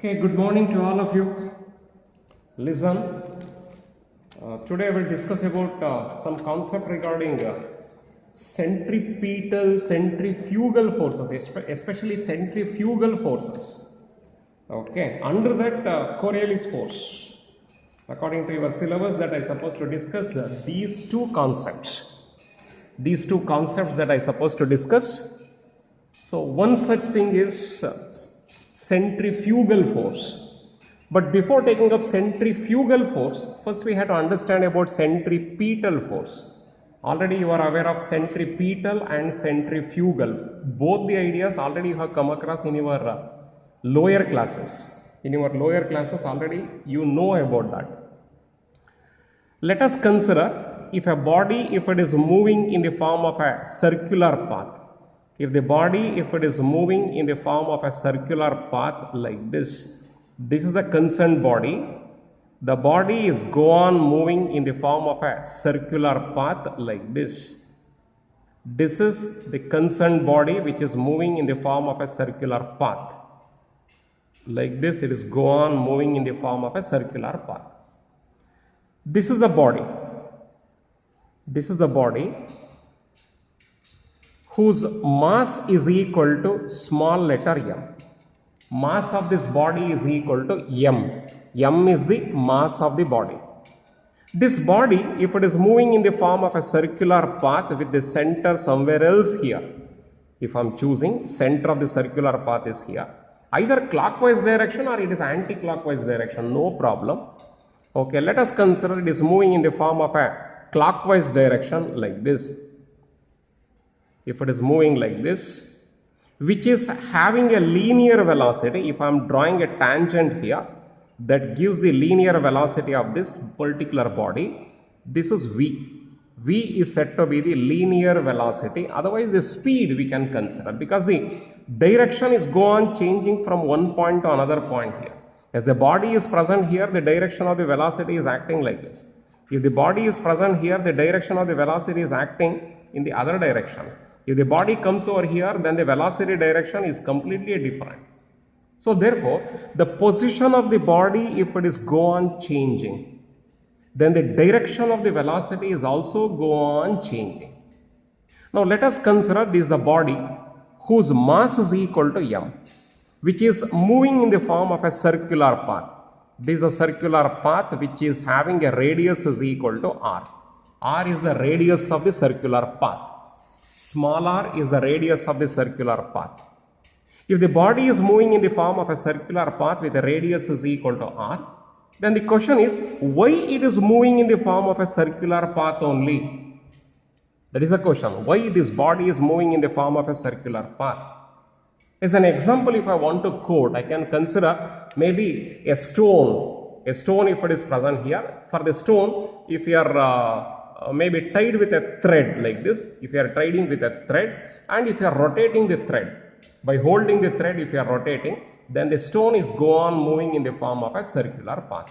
Okay, good morning to all of you. Listen, today I will discuss about some concept regarding centrifugal forces, especially centrifugal forces. Okay, under that Coriolis force. According to your syllabus that I supposed to discuss these two concepts. These two concepts that I supposed to discuss. So one such thing is centrifugal force. But before taking up centrifugal force, first we have to understand about centripetal force. Already you are aware of centripetal and centrifugal. Both the ideas already you have come across in your lower classes. In your lower classes already you know about that. Let us consider if a body, if it is moving in the form of a circular path. If the body, if it is moving in the form of a circular path like this is the concerned body. The body is go on moving in the form of a circular path like this. This is the concerned body which is moving in the form of a circular path. Like this, it is go on moving in the form of a circular path. This is the body. This is the body whose mass is equal to small letter m. Mass of this body is equal to m. M is the mass of the body. This body, if it is moving in the form of a circular path with the center somewhere else here, if I am choosing center of the circular path is here, either clockwise direction or it is anti-clockwise direction, no problem. Okay, let us consider it is moving in the form of a clockwise direction like this. If it is moving like this, which is having a linear velocity, if I am drawing a tangent here, that gives the linear velocity of this particular body, this is v. V is said to be the linear velocity, otherwise the speed we can consider, because the direction is go on changing from one point to another point here. As the body is present here, the direction of the velocity is acting like this. If the body is present here, the direction of the velocity is acting in the other direction. If the body comes over here, then the velocity direction is completely different. So therefore, the position of the body, if it is go on changing, then the direction of the velocity is also go on changing. Now let us consider this is the body whose mass is equal to m, which is moving in the form of a circular path. This is a circular path which is having a radius is equal to r. R is the radius of the circular path. Small r is the radius of the circular path. If the body is moving in the form of a circular path with a radius is equal to r, then the question is why it is moving in the form of a circular path only? That is the question. Why this body is moving in the form of a circular path? As an example, if I want to quote, I can consider maybe a stone. A stone, if it is present here, for the stone, if you are maybe tied with a thread like this, if you are tiding with a thread, and if you are rotating the thread, by holding the thread, if you are rotating, then the stone is go on moving in the form of a circular path.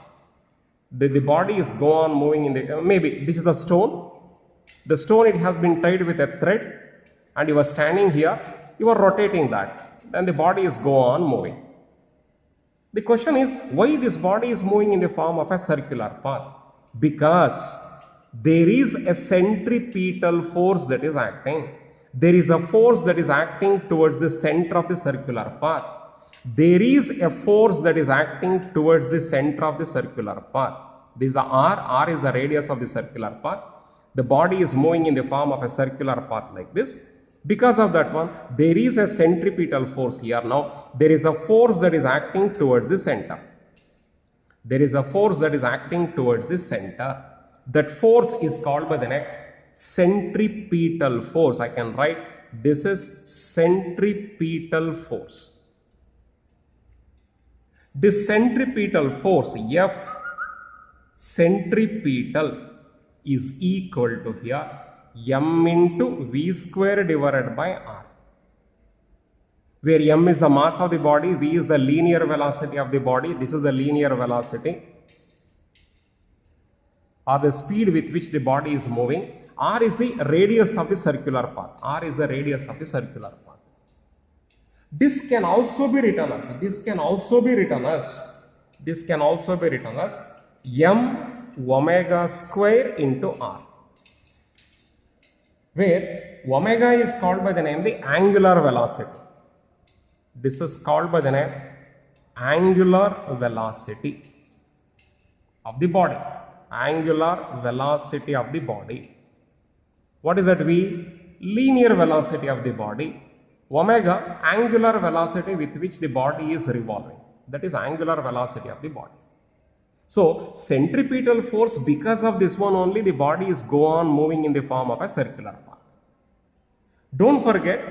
The body is go on moving in the, maybe this is the stone. The stone, it has been tied with a thread, and you are standing here, you are rotating that, then the body is go on moving. The question is why this body is moving in the form of a circular path? Because there is a centripetal force that is acting. There is a force that is acting towards the center of the circular path. There is a force that is acting towards the center of the circular path. This is the r. R is the radius of the circular path. The body is moving in the form of a circular path like this. Because of that one, there is a centripetal force here. Now, there is a force that is acting towards the center. There is a force that is acting towards the center. That force is called by the name centripetal force. I can write this is centripetal force. This centripetal force F centripetal is equal to here m into v square divided by r, where m is the mass of the body, v is the linear velocity of the body, this is the linear velocity or the speed with which the body is moving. R is the radius of the circular path. R is the radius of the circular path. This can also be written as m omega square into r, where omega is called by the name the angular velocity. This is called by the name angular velocity of the body. Angular velocity of the body. What is that V? Linear velocity of the body. Omega, angular velocity with which the body is revolving. That is angular velocity of the body. So, centripetal force, because of this one only, the body is go on moving in the form of a circular path. Don't forget,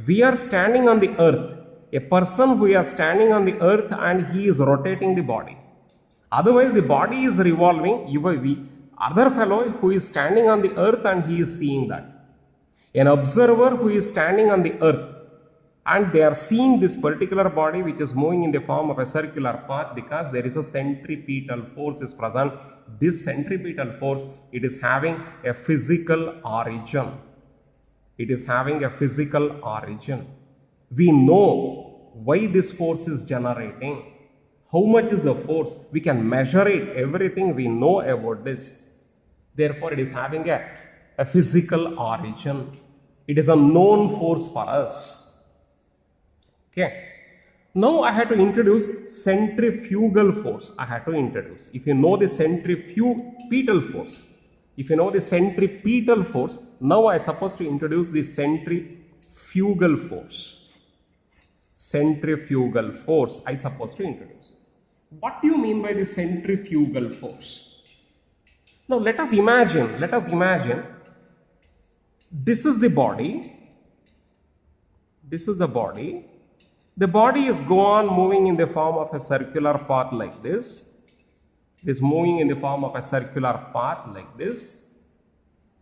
we are standing on the earth. A person who is standing on the earth and he is rotating the body. Otherwise, the body is revolving. Other fellow who is standing on the earth and he is seeing that. An observer who is standing on the earth and they are seeing this particular body which is moving in the form of a circular path, because there is a centripetal force is present. This centripetal force, it is having a physical origin. It is having a physical origin. We know why this force is generating. How much is the force? We can measure it. Everything we know about this. Therefore, it is having a physical origin. It is a known force for us. Okay. Now I have to introduce centrifugal force. If you know the centripetal force, now I am supposed to introduce the centrifugal force. Centrifugal force I supposed to introduce. What do you mean by the centrifugal force? Now let us imagine, this is the body. The body is go on moving in the form of a circular path like this. It is moving in the form of a circular path like this.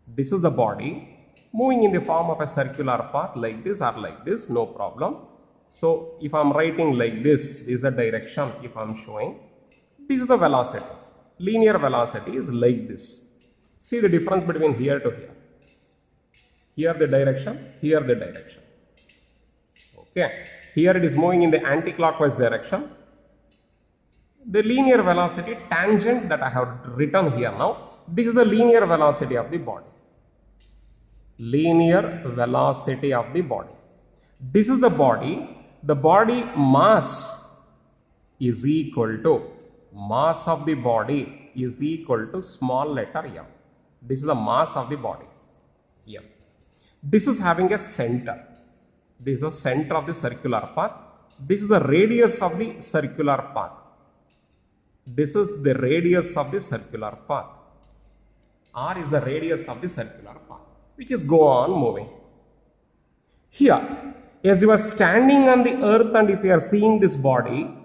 This is the body moving in the form of a circular path like this or like this, no problem. So if I am writing like this is the direction. If I am showing, this is the velocity. Linear velocity is like this. See the difference between here to here. Here the direction, here the direction. Okay. Here it is moving in the anti-clockwise direction. The linear velocity tangent that I have written here now, this is the linear velocity of the body. Linear velocity of the body. This is the body. The body mass is equal to, mass of the body is equal to small letter m. This is the mass of the body, m. This is having a center. This is the center of the circular path. This is the radius of the circular path. This is the radius of the circular path. R is the radius of the circular path, which is go on moving. Here, as you are standing on the earth and if you are seeing this body,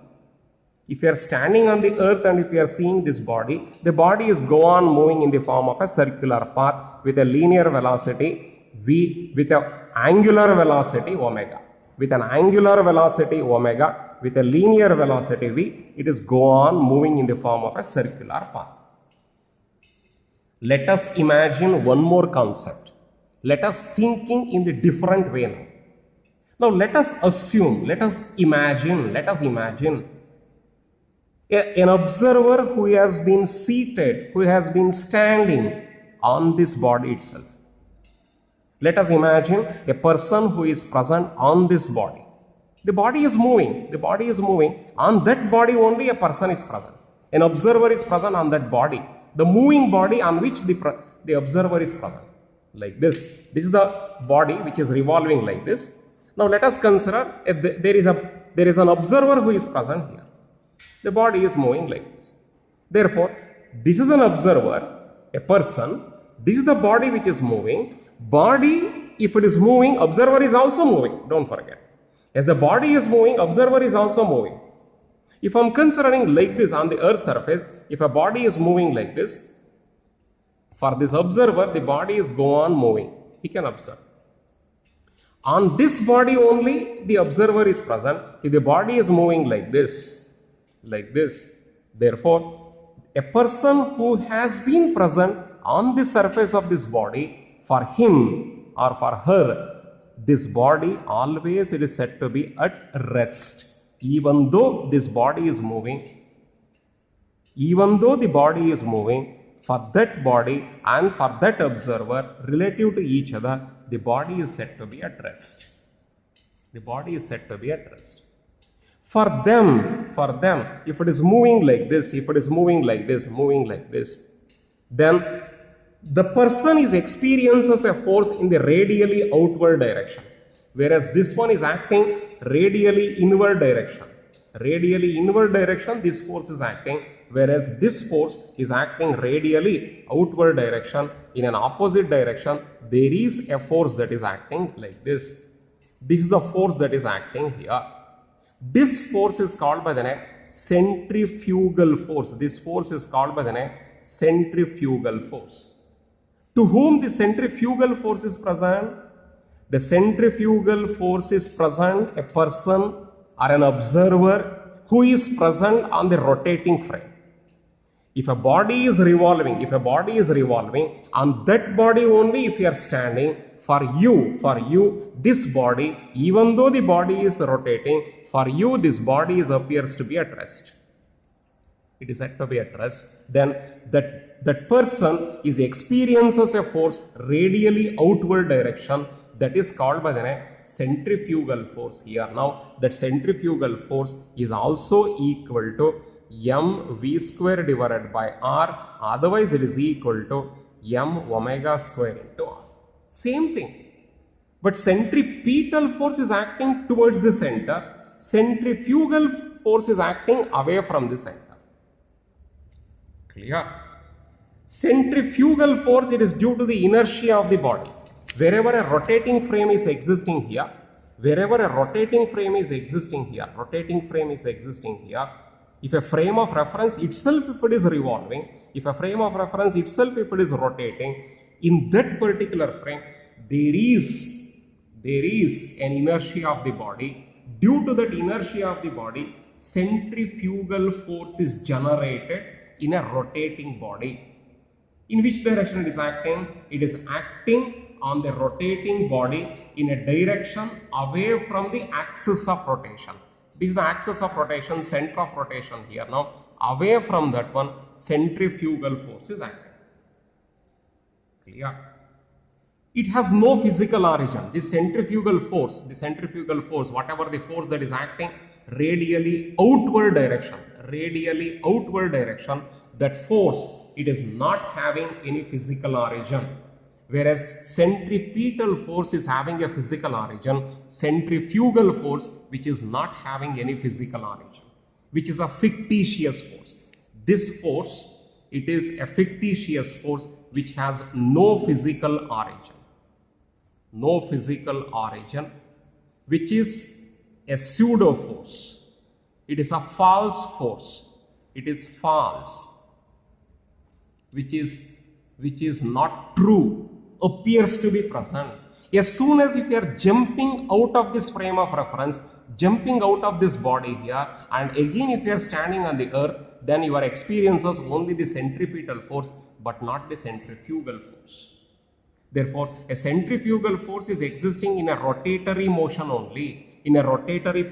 the body is go on moving in the form of a circular path with a linear velocity v, with an angular velocity omega. With an angular velocity omega, with a linear velocity v, it is go on moving in the form of a circular path. Let us imagine one more concept. Let us thinking in the different way now. Now let us assume, let us imagine an observer who has been seated, who has been standing on this body itself. Let us imagine a person who is present on this body. The body is moving. On that body only a person is present. An observer is present on that body. The moving body on which the observer is present. Like this. This is the body which is revolving like this. Now let us consider there is an observer who is present here. The body is moving like this. Therefore, this is an observer, a person. This is the body which is moving. Body, if it is moving, observer is also moving. Don't forget. As the body is moving, observer is also moving. If I am considering like this on the earth surface, if a body is moving like this, for this observer, the body is go on moving. He can observe. On this body only, the observer is present. If the body is moving like this, therefore, a person who has been present on the surface of this body, for him or for her, this body always it is said to be at rest. Even though this body is moving, even though the body is moving, for that body and for that observer relative to each other, the body is said to be at rest. The body is said to be at rest. For them, if it is moving like this, if it is moving like this, then the person is experiences a force in the radially outward direction, whereas this one is acting radially inward direction. Radially inward direction, this force is acting, whereas this force is acting radially outward direction. In an opposite direction, there is a force that is acting like this. This is the force that is acting here. This force is called by the name centrifugal force. This force is called by the name centrifugal force. To whom the centrifugal force is present? The centrifugal force is present a person or an observer who is present on the rotating frame. If a body is revolving, on that body only if you are standing, for you, this body, even though the body is rotating, for you this body appears to be at rest. It is said to be at rest. Then that person is experiences a force radially outward direction, that is called by the name centrifugal force here. Now that centrifugal force is also equal to mv square divided by r, otherwise it is equal to m omega square into r. Same thing. But centripetal force is acting towards the center, centrifugal force is acting away from the center. Clear? Centrifugal force, it is due to the inertia of the body. Wherever a rotating frame is existing here, if a frame of reference itself, if it is revolving, if it is rotating, in that particular frame, there is an inertia of the body. Due to that inertia of the body, centrifugal force is generated in a rotating body. In which direction it is acting? It is acting on the rotating body in a direction away from the axis of rotation. This is the axis of rotation, center of rotation here. Now, away from that one, centrifugal force is acting. Clear? It has no physical origin. This centrifugal force, whatever the force that is acting radially outward direction, that force, it is not having any physical origin. Whereas centripetal force is having a physical origin, centrifugal force which is not having any physical origin, which is a fictitious force. This force, it is a fictitious force which has no physical origin. Which is a pseudo force. It is a false force. It is false, which is not true, appears to be present. As soon as if you are jumping out of this frame of reference, jumping out of this body here, and again if you are standing on the earth, then your experiences only the centripetal force but not the centrifugal force. Therefore, a centrifugal force is existing in a rotatory motion only, in a rotatory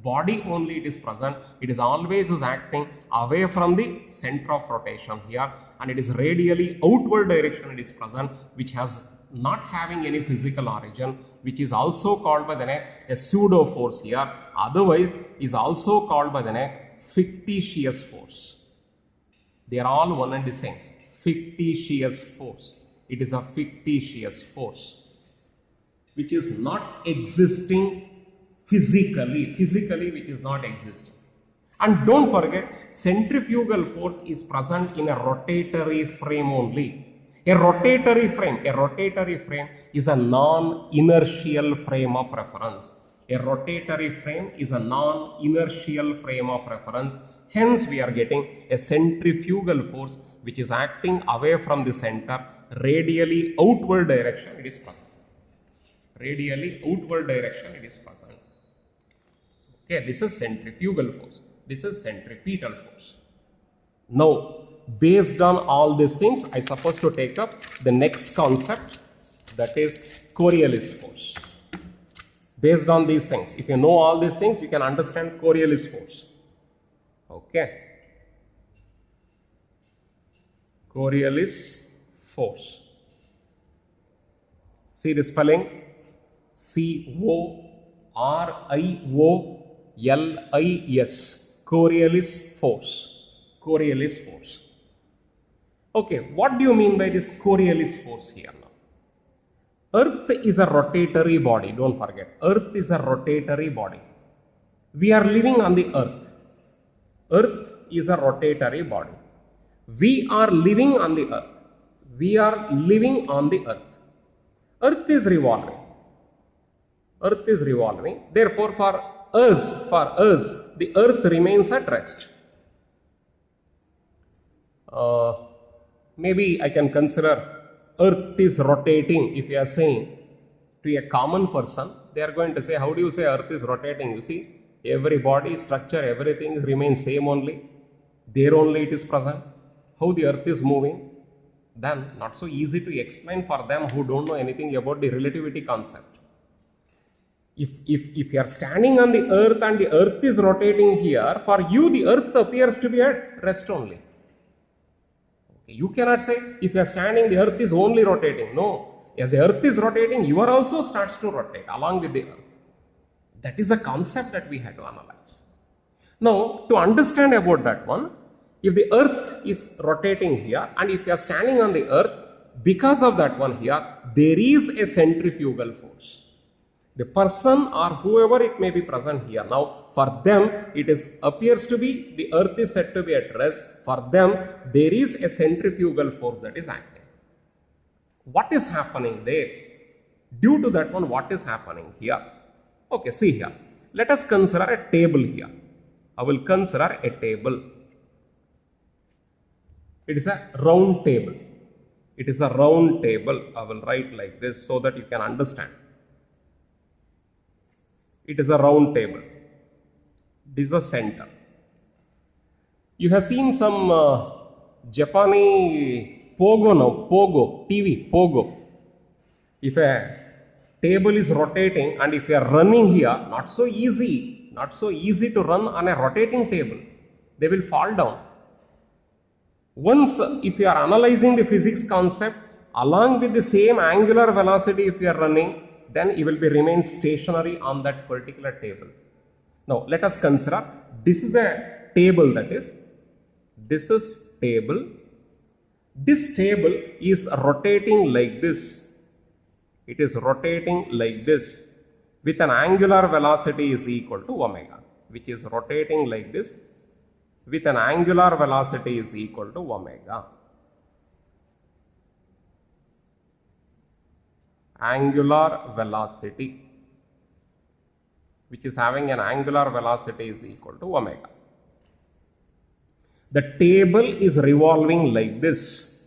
body only it is present. It is always acting away from the center of rotation here, and it is radially outward direction it is present, which has not having any physical origin, which is also called by the name a pseudo force here, otherwise is also called by the name fictitious force. They are all one and the same. Fictitious force. It is a fictitious force which is not existing physically which is not existing. And don't forget, centrifugal force is present in a rotatory frame only. A rotatory frame is a non-inertial frame of reference. A rotatory frame is a non-inertial frame of reference. Hence, we are getting a centrifugal force which is acting away from the center, radially outward direction it is present. Okay, this is centrifugal force. This is centripetal force. Now, based on all these things, I suppose to take up the next concept, that is Coriolis force. Based on these things, if you know all these things, you can understand Coriolis force. Okay. Coriolis force. See the spelling? C-O-R-I-O-L-I-S. Coriolis force. Coriolis force. Okay, what do you mean by this Coriolis force here now? Earth is a rotatory body, don't forget. Earth is a rotatory body. We are living on the earth. Earth is a rotatory body. We are living on the earth. We are living on the earth. Earth is revolving. Earth is revolving. Therefore, for us, the earth remains at rest. Maybe I can consider earth is rotating. If you are saying to a common person, they are going to say, how do you say earth is rotating? You see, every body, structure, everything remains same only. There only it is present. How the earth is moving? Then not so easy to explain for them who don't know anything about the relativity concept. If you are standing on the earth and the earth is rotating here, for you the earth appears to be at rest only. Okay, you cannot say if you are standing the earth is only rotating. No, as the earth is rotating, you are also starts to rotate along with the earth. That is the concept that we have to analyze. Now, to understand about that one, if the earth is rotating here and if you are standing on the earth, because of that one here, there is a centrifugal force. The person or whoever it may be present here. Now, for them, it appears to be, the earth is said to be at rest. For them, there is a centrifugal force that is acting. What is happening there? Due to that one, what is happening here? Okay, see here. Let us consider a table here. I will consider a table. It is a round table. It is a round table. I will write like this so that you can understand. It is a round table. This is a center. You have seen some Japanese Pogo now. Pogo, TV, Pogo. If a table is rotating and if you are running here, not so easy to run on a rotating table. They will fall down. Once, if you are analyzing the physics concept, along with the same angular velocity if you are running, then you will be remain stationary on that particular table. Now, let us consider, this is a table that is, this is table. This table is rotating like this. It is rotating like this with an angular velocity is equal to omega, which is rotating like this with an angular velocity is equal to omega. Angular velocity, which is having an angular velocity is equal to omega. The table is revolving like this.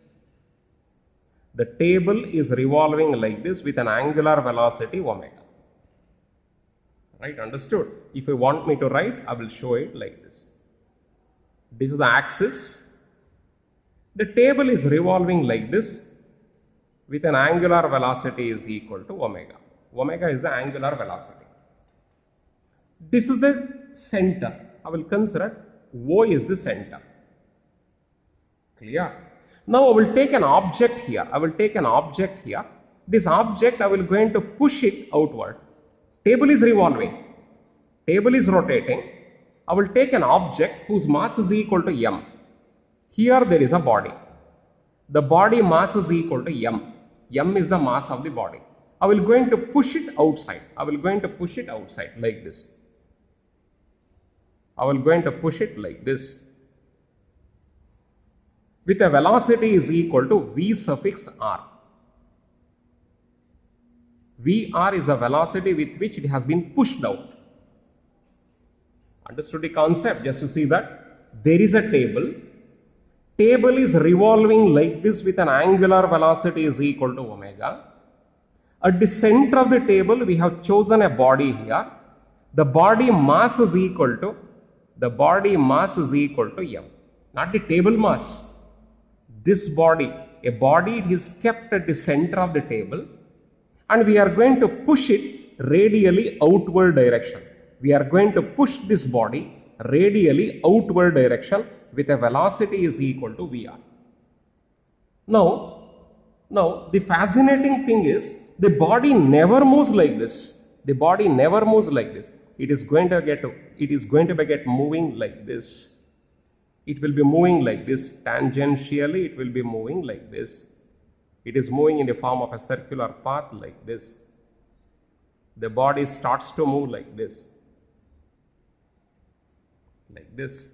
The table is revolving like this with an angular velocity omega. Right, understood? If you want me to write, I will show it like this. This is the axis. The table is revolving like this with an angular velocity is equal to omega. Omega is the angular velocity. This is the center. I will consider O is the center. Clear? Now I will take an object here. This object I will going to push it outward. Table is revolving. Table is rotating. I will take an object whose mass is equal to m. Here there is a body. The body mass is equal to m. M is the mass of the body. I will going to push it outside. Like this. I will going to push it like this. With a velocity is equal to v suffix r. Vr is the velocity with which it has been pushed out. Understood the concept? Just to see that there is a table. Table is revolving like this with an angular velocity is equal to omega. At the center of the table, we have chosen a body here. The body mass is equal to m, not the table mass. This body, a body is kept at the center of the table, and we are going to push it radially outward direction. We are going to push this body radially outward direction with a velocity is equal to Vr. Now the fascinating thing is the body never moves like this. The body never moves like this. It is going to get moving like this. It will be moving like this. Tangentially, it will be moving like this. It is moving in the form of a circular path like this. The body starts to move like this. Like this.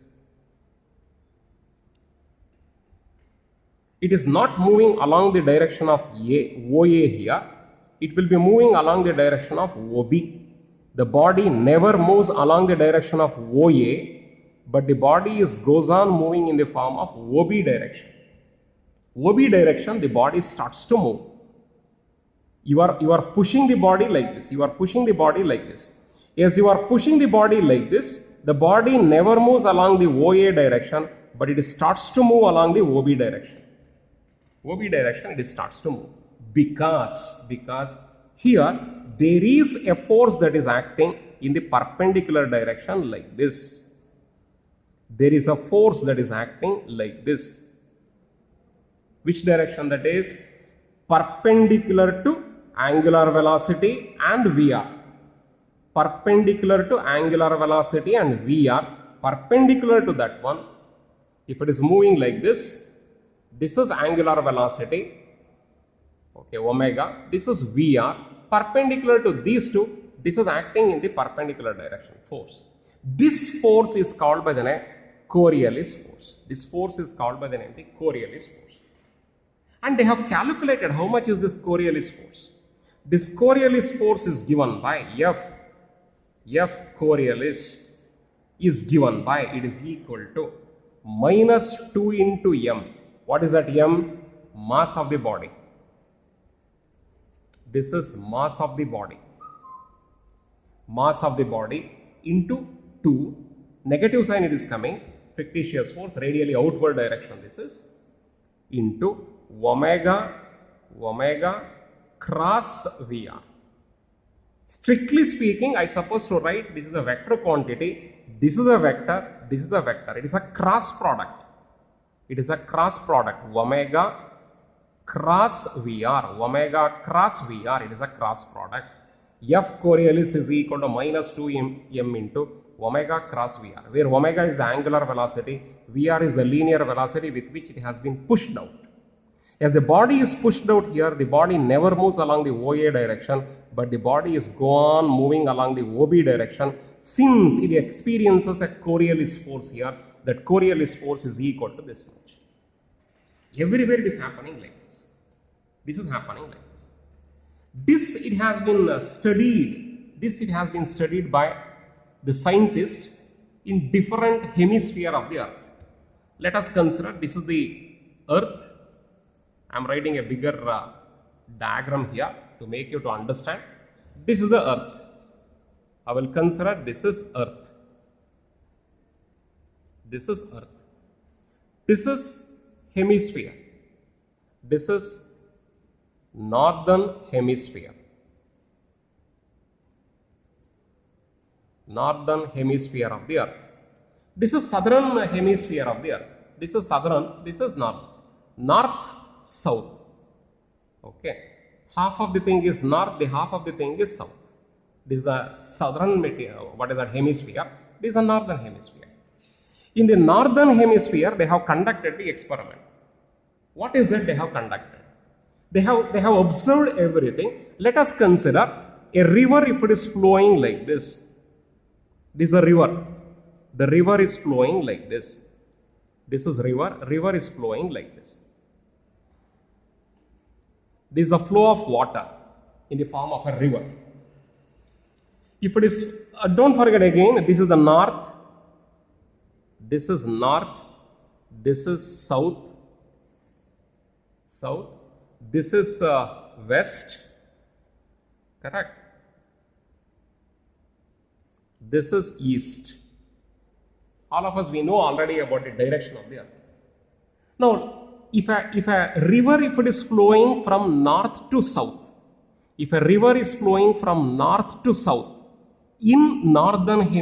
It is not moving along the direction of OA here. It will be moving along the direction of OB. The body never moves along the direction of OA, but the body goes on moving in the form of OB direction. OB direction, the body starts to move. You are pushing the body like this. You are pushing the body like this. As you are pushing the body like this, the body never moves along the OA direction, but it starts to move along the OB direction. OB direction, it starts to move. Because here there is a force that is acting in the perpendicular direction like this. There is a force that is acting like this. Which direction that is? Perpendicular to angular velocity and Vr. Perpendicular to angular velocity and Vr. Perpendicular to that one. If it is moving like this, this is angular velocity. Okay, omega. This is Vr. Perpendicular to these two, this is acting in the perpendicular direction, force. This force is called by the name Coriolis force. This force is called by the name the Coriolis force. And they have calculated how much is this Coriolis force. This Coriolis force is given by F Coriolis is given by, it is equal to minus 2 into m. What is that m? Mass of the body. This is mass of the body. Mass of the body into 2. Negative sign it is coming. Fictitious force, radially outward direction this is. Into omega cross Vr. Strictly speaking, I suppose to write this is a vector quantity. This is a vector. This is a vector. It is a cross product. It is a cross product. Omega cross Vr, omega cross Vr, it is a cross product. F Coriolis is equal to minus 2m into omega cross Vr, where omega is the angular velocity, Vr is the linear velocity with which it has been pushed out. As the body is pushed out here, the body never moves along the OA direction, but the body is go on moving along the OB direction. Since it experiences a Coriolis force here, that Coriolis force is equal to this much. Everywhere it is happening like this. This is happening like this. This it has been studied. This it has been studied by the scientists in different hemisphere of the earth. Let us consider this is the earth. I am writing a bigger diagram here to make you to understand. This is the earth. I will consider this is earth. This is earth. This is hemisphere. This is northern hemisphere. Northern hemisphere of the earth. This is southern hemisphere of the earth. This is southern, this is north. North, south. Okay. Half of the thing is north, the half of the thing is south. This is the southern material, what is that hemisphere? This is the northern hemisphere. In the northern hemisphere, they have conducted the experiment. What is that they have conducted? They have observed everything. Let us consider a river if it is flowing like this. This is a river. The river is flowing like this. This is river. River is flowing like this. This is the flow of water in the form of a river. If it is, don't forget again, this is the north. This is north. This is south. South. This is west. Correct. This is east. All of us, we know already about the direction of the earth. Now, if a river, if it is flowing from north to south, If a river is flowing from north to south, in northern hemisphere,